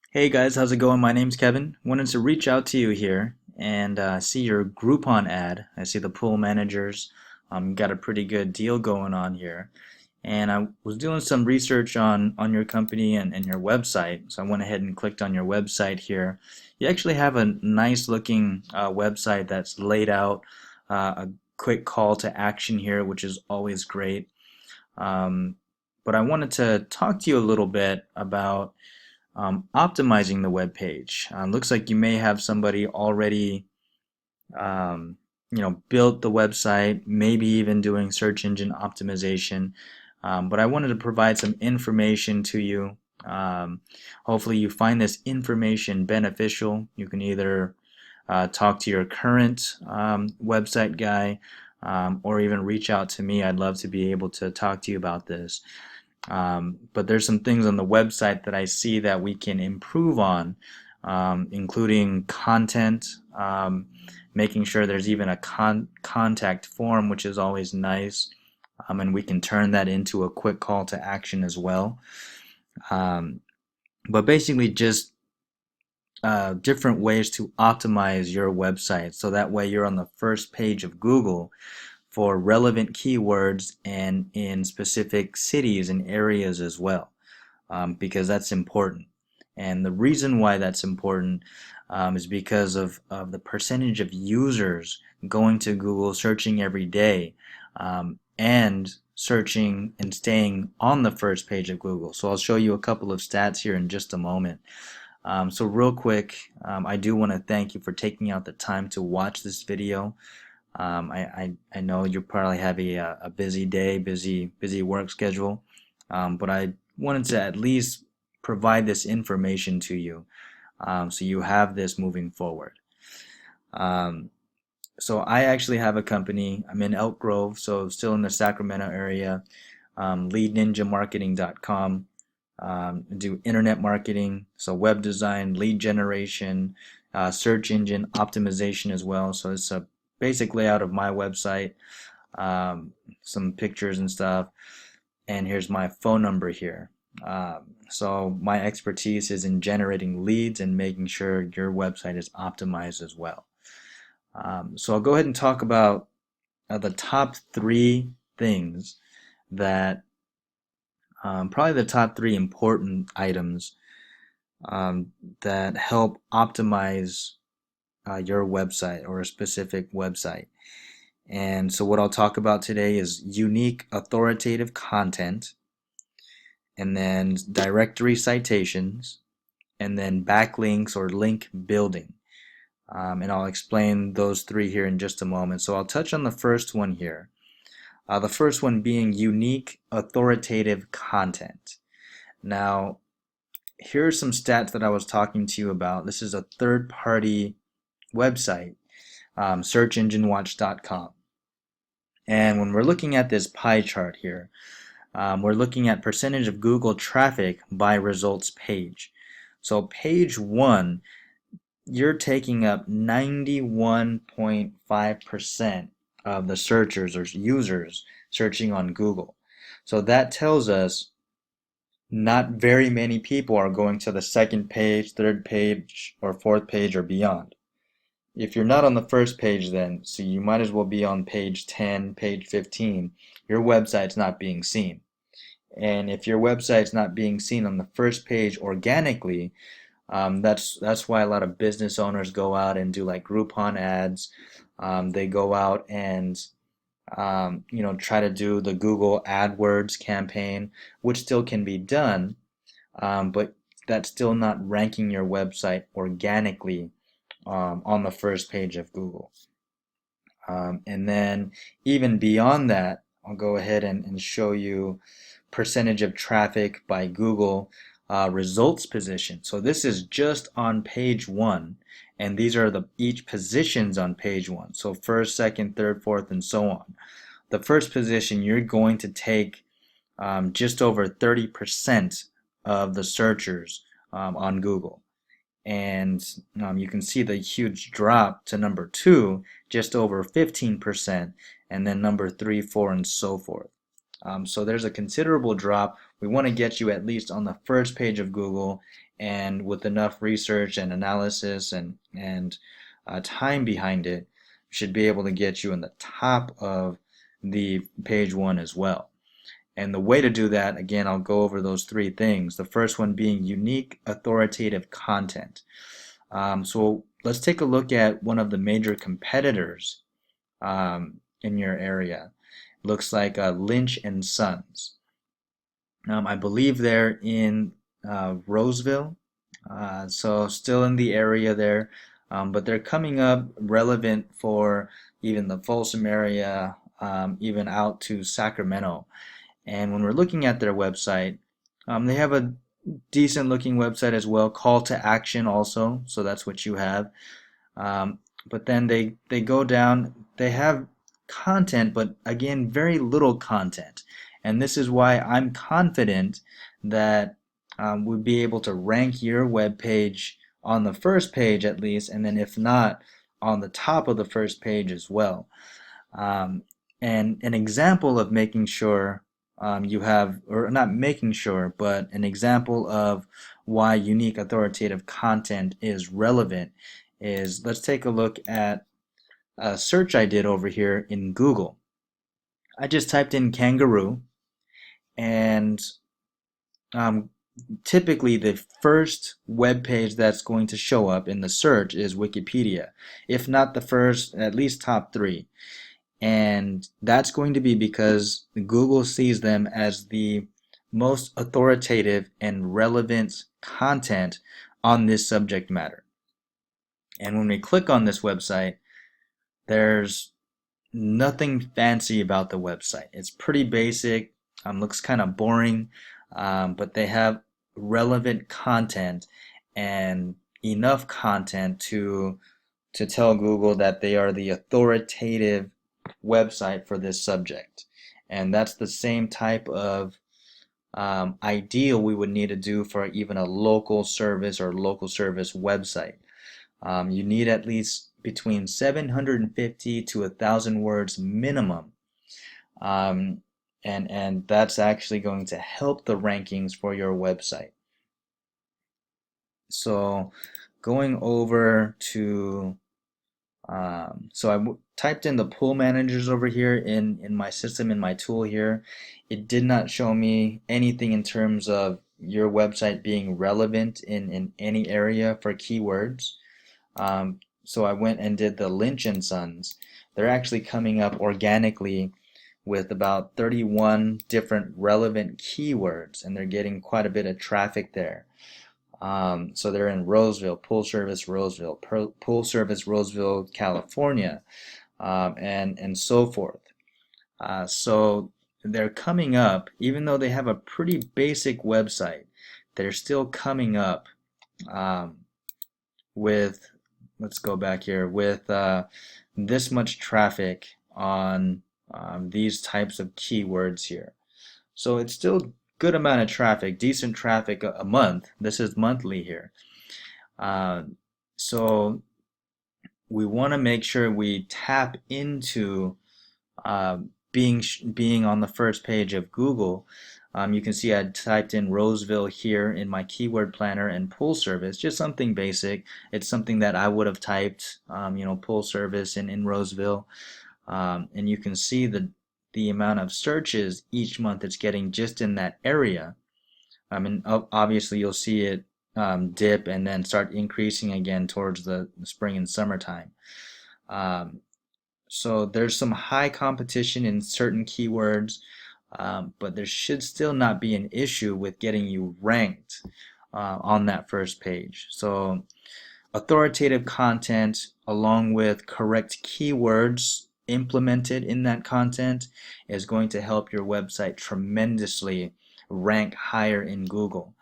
Hey guys, how's it going? My name's Kevin. Wanted to reach out to you here and see your Groupon ad. I see the pool managers got a pretty good deal going on here. And I was doing some research on your company and your website. So I went ahead and clicked on your website here. You actually have a nice looking website that's laid out, a quick call to action here, which is always great. Um, but I wanted to talk to you a little bit about optimizing the web page. Looks like you may have somebody already, built the website, maybe even doing search engine optimization. But I wanted to provide some information to you. Um, Hopefully, you find this information beneficial. You can either talk to your current website guy or even reach out to me. I'd love to be able to talk to you about this. But there's some things on the website that I see that we can improve on, including content, making sure there's even a contact form, which is always nice, and we can turn that into a quick call to action as well. Um, but basically, just different ways to optimize your website so that way you're on the first page of Google for relevant keywords and in specific cities and areas as well, because that's important. And the reason why that's important is because of the percentage of users going to Google, searching every day, and searching and staying on the first page of Google. So I'll show you a couple of stats here in just a moment. So real quick, I do want to thank you for taking out the time to watch this video. I know you probably have a busy day, busy work schedule, but I wanted to at least provide this information to you, so you have this moving forward. Um, so I actually have a company. I'm in Elk Grove, so still in the Sacramento area. LeadNinjaMarketing.com. Do internet marketing, so web design, lead generation, search engine optimization as well. So it's a basic layout of my website, some pictures and stuff, and here's my phone number here. So my expertise is in generating leads and making sure your website is optimized as well. So I'll go ahead and talk about the top three things that probably the top three important items that help optimize your website or a specific website. And so what I'll talk about today is unique authoritative content, and then directory citations, and then backlinks or link building. And I'll explain those three here in just a moment. So I'll touch on the first one here. The first one being unique authoritative content. Now, here are some stats that I was talking to you about. This is a third-party website, searchenginewatch.com. And when we're looking at this pie chart here, we're looking at percentage of Google traffic by results page. So page one, you're taking up 91.5% of the searchers or users searching on Google. So that tells us not very many people are going to the second page, third page, or fourth page or beyond. If you're not on the first page then, so you might as well be on page 10, page 15, your website's not being seen. And if your website's not being seen on the first page organically, that's why a lot of business owners go out and do like Groupon ads. They go out and try to do the Google AdWords campaign, which still can be done, but that's still not ranking your website organically on the first page of Google. And then even beyond that, I'll go ahead and show you percentage of traffic by Google results position. So this is just on page one, and these are the each positions on page one. So first, second, third, fourth, and so on. The first position, you're going to take just over 30% of the searchers on Google. And you can see the huge drop to number two, just over 15%, and then number three, four, and so forth. So there's a considerable drop. We want to get you at least on the first page of Google and with enough research and analysis and time behind it, should be able to get you in the top of the page one as well. And the way to do that, again, I'll go over those three things. The first one being unique authoritative content. So let's take a look at one of the major competitors in your area. Looks like Lynch and Sons. I believe they're in Roseville, so still in the area there, but they're coming up relevant for even the Folsom area, even out to Sacramento. And when we're looking at their website, they have a decent looking website as well, call to action also, so that's what you have. But then they go down, they have content, but again, very little content. And this is why I'm confident that we'll be able to rank your web page on the first page at least, and then if not, on the top of the first page as well. And an example of making sure you have, or not making sure, but an example of why unique authoritative content is relevant is, let's take a look at a search I did over here in Google. I just typed in kangaroo, and typically the first web page that's going to show up in the search is Wikipedia. If not the first, at least top three. And that's going to be because Google sees them as the most authoritative and relevant content on this subject matter. And when we click on this website, there's nothing fancy about the website. It's pretty basic, looks kind of boring, but they have relevant content and enough content to tell Google that they are the authoritative website for this subject. And that's the same type of ideal we would need to do for even a local service or local service website. You need at least between 750 to 1,000 words minimum. And that's actually going to help the rankings for your website. So going over to, so I typed in the pool managers over here in my system, in my tool here. It did not show me anything in terms of your website being relevant in any area for keywords. So I went and did the Lynch and Sons. They're actually coming up organically with about 31 different relevant keywords, and they're getting quite a bit of traffic there. So they're in Roseville, Pool Service Roseville, Pool Service Roseville, California, and so forth. So they're coming up, even though they have a pretty basic website, they're still coming up with, let's go back here, with this much traffic on these types of keywords here. So it's still good amount of traffic, decent traffic a month. This is monthly here. So we want to make sure we tap into being on the first page of Google. You can see I typed in Roseville here in my keyword planner and pool service, just something basic. It's something that I would have typed, pool service in Roseville. And you can see the amount of searches each month it's getting just in that area. And obviously you'll see it dip and then start increasing again towards the spring and summertime. So there's some high competition in certain keywords, but there should still not be an issue with getting you ranked on that first page. So authoritative content along with correct keywords implemented in that content is going to help your website tremendously rank higher in Google.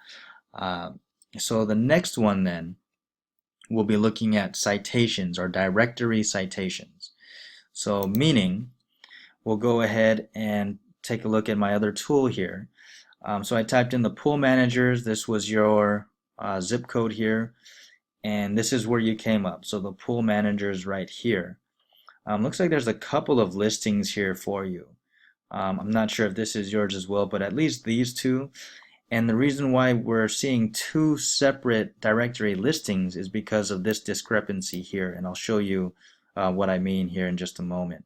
So the next one then, we'll be looking at citations or directory citations. So meaning, we'll go ahead and take a look at my other tool here. So I typed in the pool managers. This was your zip code here, and this is where you came up. So the pool managers right here. Looks like there's a couple of listings here for you. I'm not sure if this is yours as well, but at least these two. And the reason why we're seeing two separate directory listings is because of this discrepancy here, and I'll show you what I mean here in just a moment.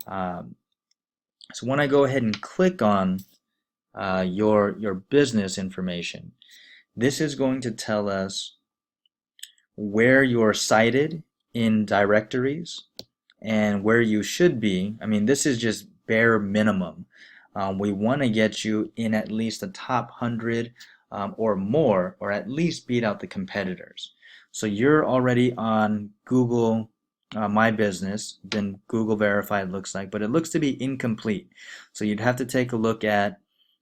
So when I go ahead and click on your business information, this is going to tell us where you're cited in directories and where you should be. I mean, this is just bare minimum. We want to get you in at least the top 100 or more, or at least beat out the competitors. So you're already on Google My Business, then Google Verified looks like, but it looks to be incomplete. So you'd have to take a look at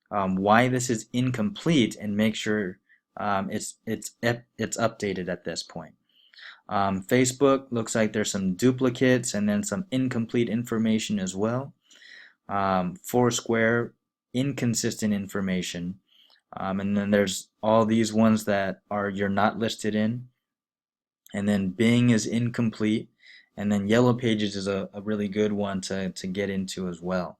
why this is incomplete and make sure it's updated at this point. Facebook looks like there's some duplicates and then some incomplete information as well. Foursquare, inconsistent information. And then there's all these ones that you're not listed in. And then Bing is incomplete. And then Yellow Pages is a really good one to get into as well.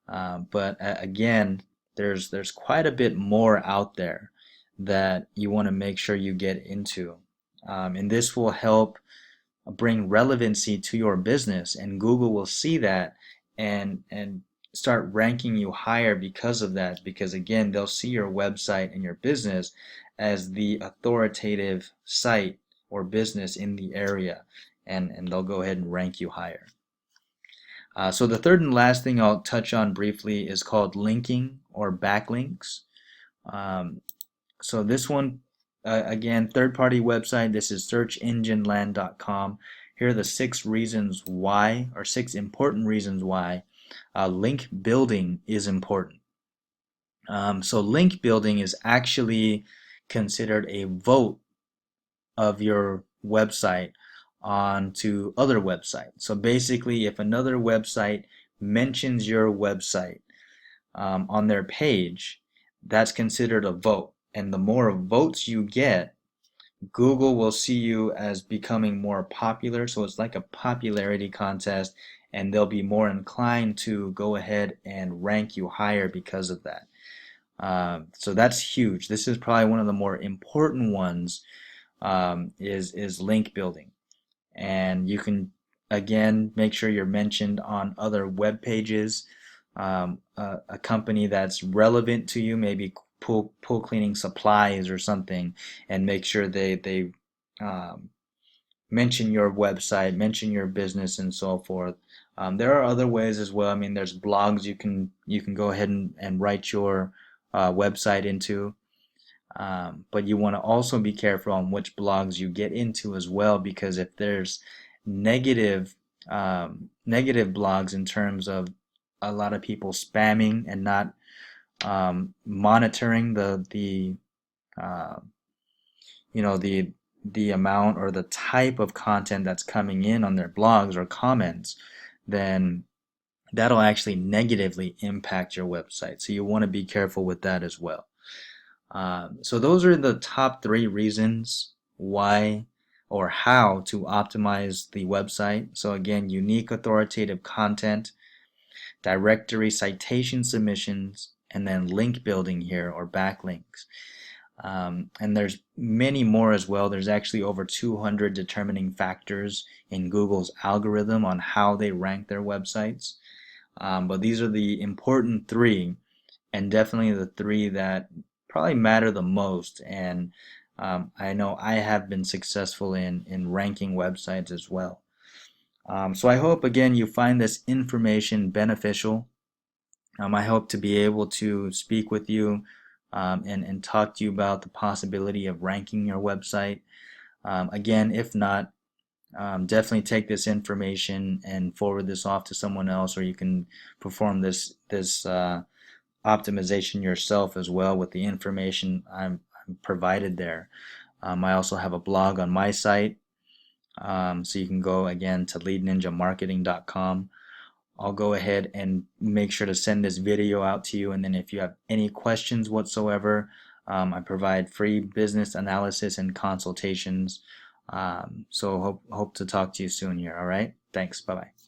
But again, there's quite a bit more out there that you want to make sure you get into. And this will help bring relevancy to your business, and Google will see that and start ranking you higher because of that, because again, they'll see your website and your business as the authoritative site or business in the area, and they'll go ahead and rank you higher. So the third and last thing I'll touch on briefly is called linking or backlinks. So this one, again, third-party website. This is searchengineland.com. Here are the 6 reasons why, or 6 important reasons why link building is important. So link building is actually considered a vote of your website onto other websites. So basically, if another website mentions your website on their page, that's considered a vote. And the more votes you get, Google will see you as becoming more popular. So it's like a popularity contest, and they'll be more inclined to go ahead and rank you higher because of that. So that's huge. This is probably one of the more important ones, is link building. And you can, again, make sure you're mentioned on other web pages, a company that's relevant to you, maybe pool cleaning supplies or something, and make sure they mention your website, mention your business, and so forth. There are other ways as well. I mean, there's blogs you can go ahead and write your website into. But you want to also be careful on which blogs you get into as well, because if there's negative blogs in terms of a lot of people spamming and not monitoring the amount or the type of content that's coming in on their blogs or comments, then that'll actually negatively impact your website. So you want to be careful with that as well. So those are the top 3 reasons why or how to optimize the website. So again, unique authoritative content, directory citation submissions, and then link building here, or backlinks. And there's many more as well. There's actually over 200 determining factors in Google's algorithm on how they rank their websites. But these are the important 3, and definitely the 3 that probably matter the most. And I know I have been successful in ranking websites as well. So I hope, again, you find this information beneficial. I hope to be able to speak with you and talk to you about the possibility of ranking your website. Again, if not, definitely take this information and forward this off to someone else, or you can perform this optimization yourself as well with the information I'm provided there. I also have a blog on my site, so you can go again to leadninjamarketing.com. I'll go ahead and make sure to send this video out to you, and then if you have any questions whatsoever, I provide free business analysis and consultations. So hope to talk to you soon here. All right, thanks. Bye bye.